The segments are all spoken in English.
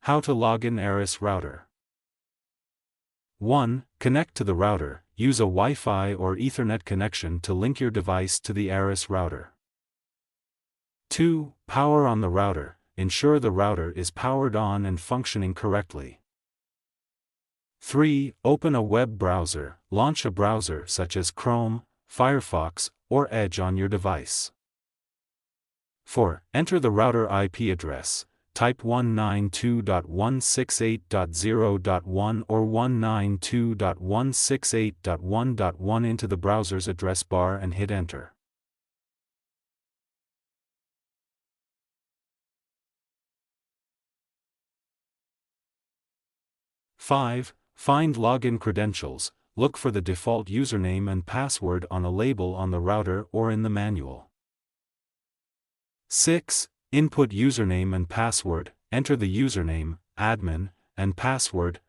How to log in Arris router. 1. Connect to the router. Use a Wi-Fi or Ethernet connection to link your device to the Arris router. 2. Power on the router. Ensure the router is powered on and functioning correctly. 3. Open a web browser. Launch a browser such as Chrome, Firefox, or Edge on your device. 4. Enter the router IP address. Type 192.168.0.1 or 192.168.1.1 into the browser's address bar and hit enter. 5. Find login credentials. Look for the default username and password on a label on the router or in the manual. 6. Input username and password. Enter the username, admin, and password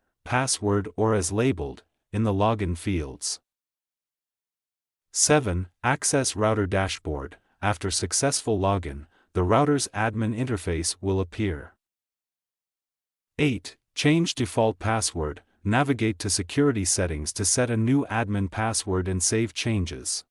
or as labeled, in the login fields. 7. Access router dashboard. After successful login, the router's admin interface will appear. 8. Change default password. Navigate to security settings to set a new admin password and save changes.